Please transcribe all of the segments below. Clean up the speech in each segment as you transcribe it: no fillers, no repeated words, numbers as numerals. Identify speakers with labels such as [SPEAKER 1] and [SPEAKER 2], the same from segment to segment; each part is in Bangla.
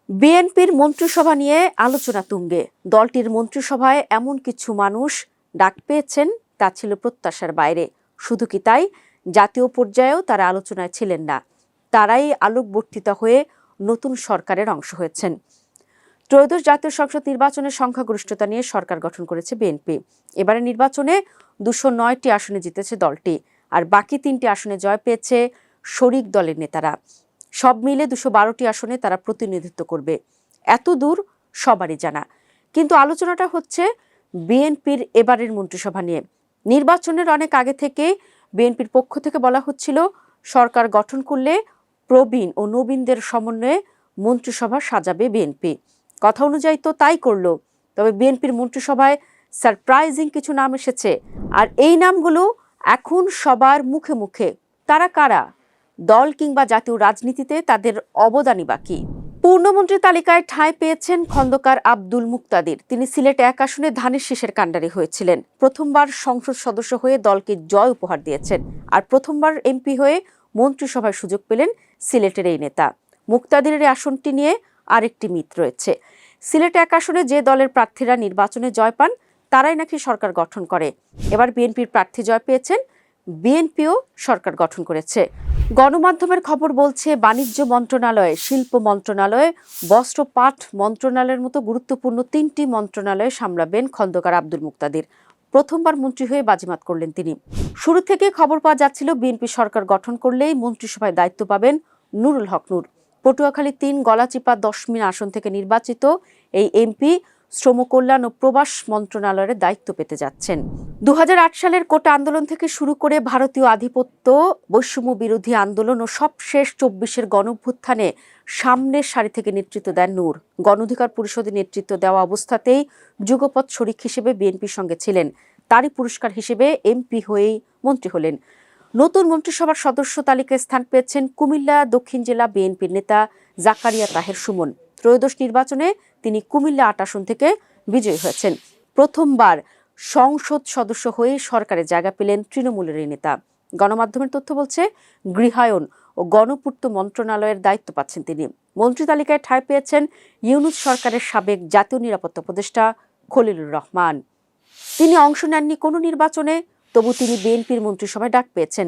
[SPEAKER 1] বিএনপির মন্ত্রিসভা নিয়ে আলোচনা তুঙ্গে। দলটির মন্ত্রিসভায় এমন কিছু মানুষ ডাক পেয়েছেন তা ছিল প্রত্যাশার বাইরে। শুধু কি তাই, জাতীয় পর্যায়েও তারা আলোচনায় ছিলেন না। তারাই আলোকবর্তিত হয়ে নতুন সরকারের অংশ হয়েছেন। ত্রয়োদশ জাতীয় সংসদ নির্বাচনের সংখ্যাগরিষ্ঠতা নিয়ে সরকার গঠন করেছে বিএনপি। এবারে নির্বাচনে 209টি আসনে জিতেছে দলটি, আর বাকি 3টি আসনে জয় পেয়েছে শরিক দলের নেতারা। সব মিলে 212টি আসনে তারা প্রতিনিধিত্ব করবে। এত দূর সবারই জানা, কিন্তু আলোচনাটা হচ্ছে বিএনপির এবারের মন্ত্রিসভা নিয়ে। নির্বাচনের অনেক আগে থেকে বিএনপির পক্ষ থেকে বলা হচ্ছিল, সরকার গঠন করলে প্রবীণ ও নবীনদের সমন্বয়ে মন্ত্রিসভা সাজাবে বিএনপি। কথা অনুযায়ী তো তাই করলো। তবে বিএনপির মন্ত্রিসভায় সারপ্রাইজিং কিছু নাম এসেছে, আর এই নামগুলো এখন সবার মুখে মুখে। তারা কারা? দল কিংবা জাতীয় রাজনীতিতে তাদের অবদানই বাকি। পূর্ণমন্ত্রী তালিকায় ঠাঁই পেয়েছেন খন্দকার আব্দুল মুক্তাদির। তিনি সিলেট 1 আসনে ধানের শীষের কাণ্ডারি হয়েছিলেন। প্রথমবার সংসদ সদস্য হয়ে দলকে জয় উপহার দিয়েছেন, আর প্রথমবার এমপি হয়ে মন্ত্রিসভায় সুযোগ পেলেন সিলেটের এই নেতা। মুক্তাদিরের আসনটি নিয়ে আরেকটি মিথ রয়েছে। সিলেট 1 আসনে যে দলের প্রার্থীরা নির্বাচনে জয় পান তারাই নাকি সরকার গঠন করে। এবার বিএনপির প্রার্থী জয় পেয়েছেন, বিএনপিও সরকার গঠন করেছে। গণমাধ্যমের খবর বলছে, বাণিজ্য মন্ত্রণালয়, শিল্প মন্ত্রণালয়, বস্ত্র পাট মন্ত্রণালয়ের মতো গুরুত্বপূর্ণ 3টি মন্ত্রণালয় সামলাবেন খন্দকার আব্দুল মুক্তাদির। প্রথমবার মন্ত্রী হয়ে বাজিমাত করলেন তিনি। শুরু থেকে খবর পাওয়া যাচ্ছিল, বিএনপি সরকার গঠন করলেই মন্ত্রিসভায় দায়িত্ব পাবেন নুরুল হক নূর। পটুয়াখালী 3 গলাচিপা 10 মিন আসন থেকে নির্বাচিত এই এমপি শ্রম কল্যাণ ও প্রবাস মন্ত্রণালয়ের দায়িত্ব পেতে যাচ্ছেন। 2008 সালের কোটা আন্দোলন থেকে শুরু করে ভারতীয় আধিপত্য, বৈষম্য বিরোধী আন্দোলন ও সবশেষ 24-এর গণঅভ্যুত্থানে সামনের সারি থেকে নেতৃত্ব দেন নূর। গণ অধিকার পরিষদে নেতৃত্ব দেওয়া অবস্থাতেই যুগপৎ শরিক হিসেবে বিএনপির সঙ্গে ছিলেন। তারই পুরস্কার হিসেবে এমপি হয়েই মন্ত্রী হলেন। নতুন মন্ত্রিসভার সদস্য তালিকায় স্থান পেয়েছেন কুমিল্লা দক্ষিণ জেলা বিএনপির নেতা জাকারিয়া তাহের সুমন। ত্রয়োদশ নির্বাচনে তিনি কুমিল্লা 8 আসন থেকে বিজয়ী হয়েছেন। প্রথমবার সংসদ সদস্য হয়ে সরকারে জায়গা পেলেন তৃণমূলের এই নেতা। গণমাধ্যমের তথ্য বলছে, গৃহায়ন ও গণপূর্ত মন্ত্রণালয়ের দায়িত্ব পাচ্ছেন তিনি। মন্ত্রী তালিকায় ঠাঁই পেয়েছেন ইউনূস সরকারের সাবেক জাতীয় নিরাপত্তা উপদেষ্টা খলিলুর রহমান। তিনি অংশ নেননি কোনো নির্বাচনে, তবু তিনি বিএনপির মন্ত্রিসভায় ডাক পেয়েছেন।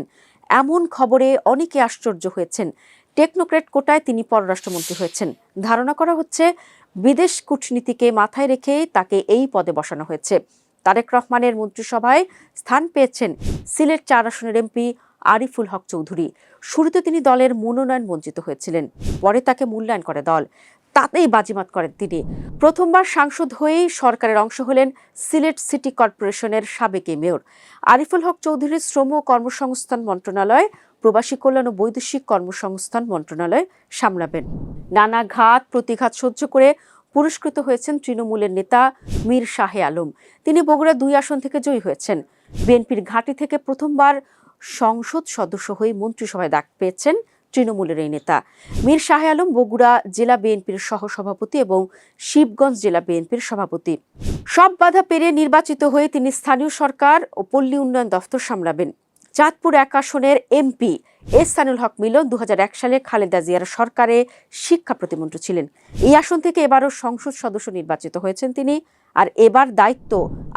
[SPEAKER 1] এমন খবরে অনেকে আশ্চর্য হয়েছেন। টেকনোক্র্যাট কোটায় তিনি পররাষ্ট্রমন্ত্রী হয়েছেন। ধারণা করা হচ্ছে, বিদেশ কূটনীতিকে মাথায় রেখে তাকে এই পদে বসানো হয়েছে। তারেক রহমানের মন্ত্রিসভায় স্থান পেয়েছেন সিলেট 4 আসনের এমপি আরিফুল হক চৌধুরী। শুরুতে তিনি দলের মনোনয়ন বঞ্চিত হয়েছিলেন, পরে তাকে মূল্যায়ন করে দল, তাতেই বাজিমাত করেন তিনি। প্রথমবার সাংসদ হয়েই সরকারের অংশ হলেন সিলেট সিটি কর্পোরেশনের সাবেক মেয়র আরিফুল হক চৌধুরী। শ্রম ও কর্মসংস্থান মন্ত্রণালয়, প্রবাসী কল্যাণ ও বৈদেশিক কর্মসংস্থান মন্ত্রণালয় সামলাবেন। নানা ঘাত প্রতিঘাত সহ্য করে পুরস্কৃত হয়েছেন তৃণমূলের নেতা মীর শাহে আলম। তিনি বগুড়া 2 আসন থেকে জয়ী হয়েছেন। বিএনপির ঘাঁটি থেকে প্রথমবার সংসদ সদস্য হয়ে মন্ত্রিসভায় ডাক পেয়েছেন তৃণমূলের এই নেতা। মীর শাহে আলম বগুড়া জেলা বিএনপির সহসভাপতি এবং শিবগঞ্জ জেলা বিএনপির সভাপতি। সব বাধা পেরিয়ে নির্বাচিত হয়ে তিনি স্থানীয় সরকার ও পল্লী উন্নয়ন দফতর সামলাবেন। চাঁদপুর 1 আসনের এমপি এহসানুল হক মিলন 2001 সালে খালেদা জিয়ার সরকারে শিক্ষা প্রতিমন্ত্রী ছিলেন। এই আসন থেকে এবারও সংসদ সদস্য নির্বাচিত হয়েছেন তিনি, আর এবার দায়িত্ব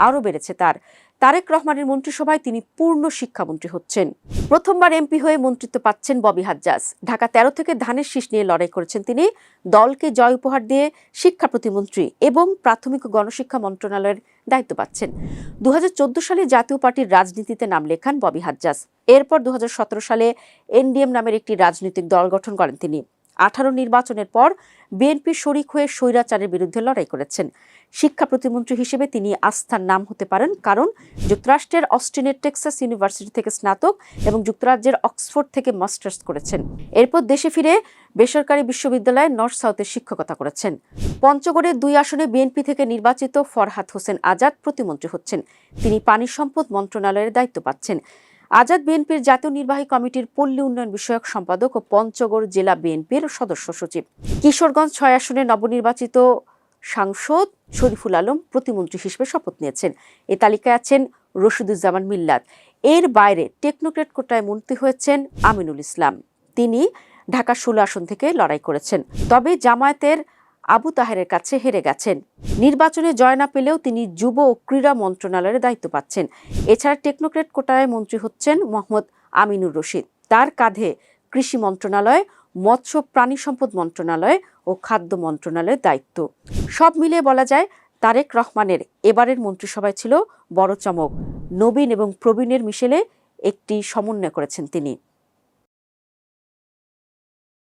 [SPEAKER 1] আরও বেড়েছে তার। তারেক রহমানের মন্ত্রিসভায় তিনি পূর্ণ শিক্ষামন্ত্রী হচ্ছেন। প্রথমবার এমপি হয়ে মন্ত্রিত্ব পাচ্ছেন ববি হাজ্জাজ। ঢাকা 13 থেকে ধানের শীষ নিয়ে লড়াই করেছেন তিনি। দলকে জয় উপহার দিয়ে শিক্ষা প্রতিমন্ত্রী এবং প্রাথমিক ও গণশিক্ষা মন্ত্রণালয়ের দায়িত্ব পাচ্ছেন। 2014 সালে জাতীয় পার্টির রাজনীতিতে নাম লেখান ববি হাজ্জাজ। এরপর 2017 সালে এনডিএম নামের একটি রাজনৈতিক দল গঠন করেন তিনি। 18 নির্বাচনের পর বিএনপি শরিক হয়ে স্বৈরাচারের বিরুদ্ধে লড়াই করেছেন। শিক্ষা প্রতিমন্ত্রী হিসেবে তিনি আস্থার নাম হতে পারেন, কারণ যুক্তরাষ্ট্রের অস্টিনের টেক্সাস ইউনিভার্সিটি থেকে স্নাতক এবং যুক্তরাজ্যের অক্সফোর্ড থেকে মাস্টার্স করেছেন। এরপর দেশে ফিরে বেসরকারি বিশ্ববিদ্যালয়ে নর্থ সাউথে শিক্ষকতা করেছেন। পঞ্চগড়ের 2 আসনে বিএনপি থেকে নির্বাচিত ফরহাদ হোসেন আজাদ প্রতিমন্ত্রী হচ্ছেন। তিনি পানি সম্পদ মন্ত্রণালয়ের দায়িত্ব পাচ্ছেন। আজাদ বিএনপির জাতীয় নির্বাহী কমিটির পল্লী উন্নয়ন বিষয়ক সম্পাদক ও পঞ্চগড় জেলা বিএনপির সদস্য সচিব। কিশোরগঞ্জ 6 আসনে নবনির্বাচিত সাংসদ শরীফুল আলম প্রতিমন্ত্রী হিসেবে শপথ নিয়েছেন। এ তালিকায় আছেন রশিদুজ্জামান মিল্লাত। এর বাইরে টেকনোক্র্যাট কোটায় মন্ত্রী হয়েছেন আমিনুল ইসলাম। তিনি ঢাকা 16 আসন থেকে লড়াই করেছেন। তবে জামায়াতের আবু তাহেরের কাছে হেরে গেছেন। নির্বাচনে জয় না পেলেও তিনি যুব ও ক্রীড়া মন্ত্রণালয়ের দায়িত্ব পাচ্ছেন। এছাড়া টেকনোক্রেট কোটায় মন্ত্রী হচ্ছেন মোহাম্মদ আমিনুর রশিদ। তার কাঁধে কৃষি মন্ত্রণালয়, মৎস্য প্রাণী সম্পদ মন্ত্রণালয় ও খাদ্য মন্ত্রণালয়ের দায়িত্ব। সব মিলিয়ে বলা যায় তারেক রহমানের এবারের মন্ত্রিসভায় ছিল বড় চমক। নবীন এবং প্রবীণের মিশেলে একটি সমন্বয় করেছেন তিনি।